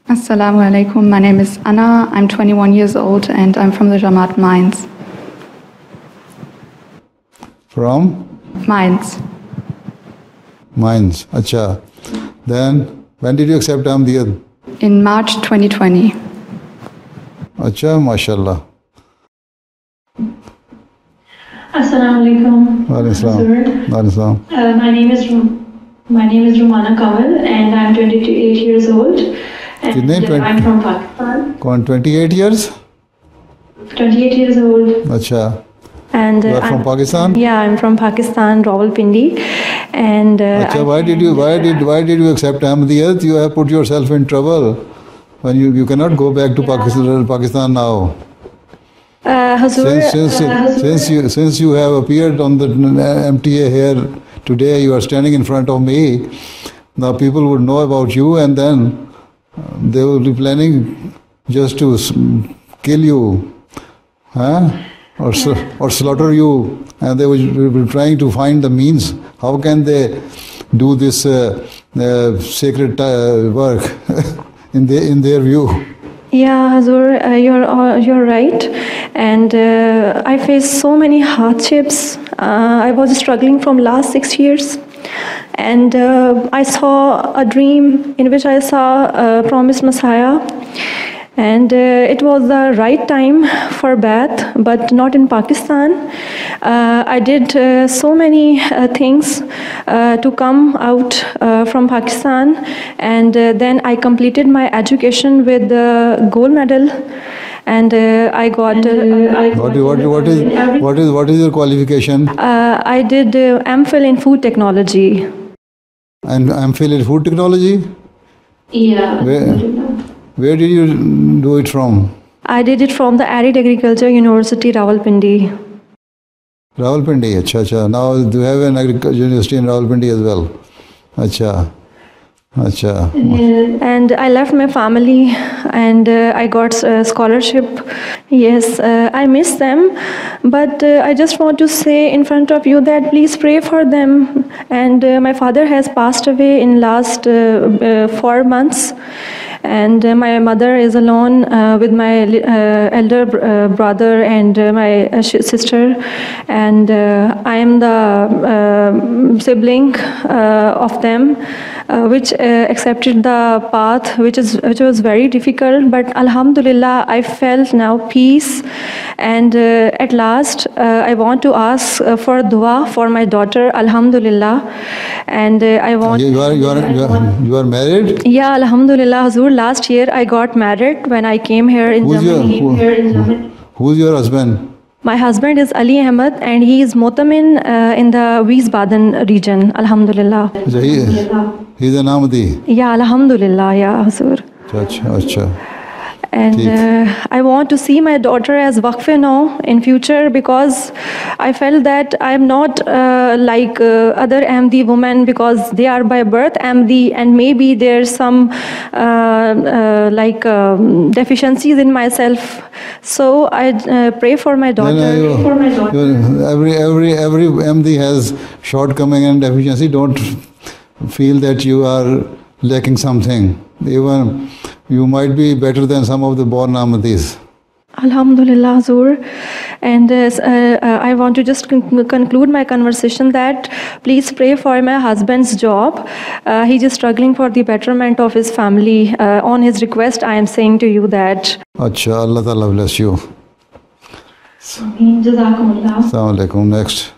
Assalamu alaikum. My name is Anna. I'm 21 years old and I'm from the Jamaat Mainz. From? Mainz. Mainz. Acha. Then, when did you accept Ahmadiyya? In March 2020. Acha, mashallah. Assalamu alaikum. Wa My name is Rumana and I'm 28 years old. And I'm from Pakistan. 28 years? 28 years old. Acha. And you are from Pakistan? Yeah, I'm from Pakistan, Rawalpindi. And Acha, why did you accept Ahmadiyya? You have put yourself in trouble. When you cannot go back to Pakistan now. Since you have appeared on the MTA here today, you are standing in front of me. Now people would know about you, and then they will be planning just to kill you, or slaughter you, and they will be trying to find the means. How can they do this sacred work in their view? Yeah, Hazur, you're right. And I faced so many hardships. I was struggling from last 6 years. And I saw a dream in which I saw a promised Messiah. And it was the right time for Bai'at, but not in Pakistan. I did so many things to come out from Pakistan, and then I completed my education with the gold medal. And I got. What is your qualification? I did MPhil in food technology. And MPhil in food technology? Yeah. Where did you do it from? I did it from the Arid Agriculture University, Rawalpindi. Rawalpindi, acha. Now do you have an agriculture university in Rawalpindi as well? Acha. And I left my family and I got a scholarship. Yes, I miss them, but I just want to say in front of you that please pray for them. And my father has passed away in last 4 months. And my mother is alone with my elder brother and my sister, and I am the sibling of them, which accepted the path, which was very difficult. But Alhamdulillah, I felt now peace, and at last I want to ask for dua for my daughter. Alhamdulillah, and I want. You are married? Yeah, Alhamdulillah, Hazur. Last year I got married when I came here in Germany. Who's your husband? My husband is Ali Ahmed, and he is Motamin in the Wiesbaden region. Alhamdulillah. He's an Ahmadi? Yeah, Alhamdulillah, yeah, Hazur. Acha. And I want to see my daughter as Waqf now in future, because I felt that I am not like other Ahmadi women, because they are by birth Ahmadi, and maybe there's some deficiencies in myself. So I pray for my daughter. Every Ahmadi has shortcoming and deficiency. Don't feel that you are lacking something. Even you might be better than some of the born Ahmadis. Alhamdulillah, Hazur. And I want to just conclude my conversation that please pray for my husband's job. He is struggling for the betterment of his family. On his request, I am saying to you that. Acha, Allah Ta'ala bless you. Jazakumullah. Assalamu alaikum. Next.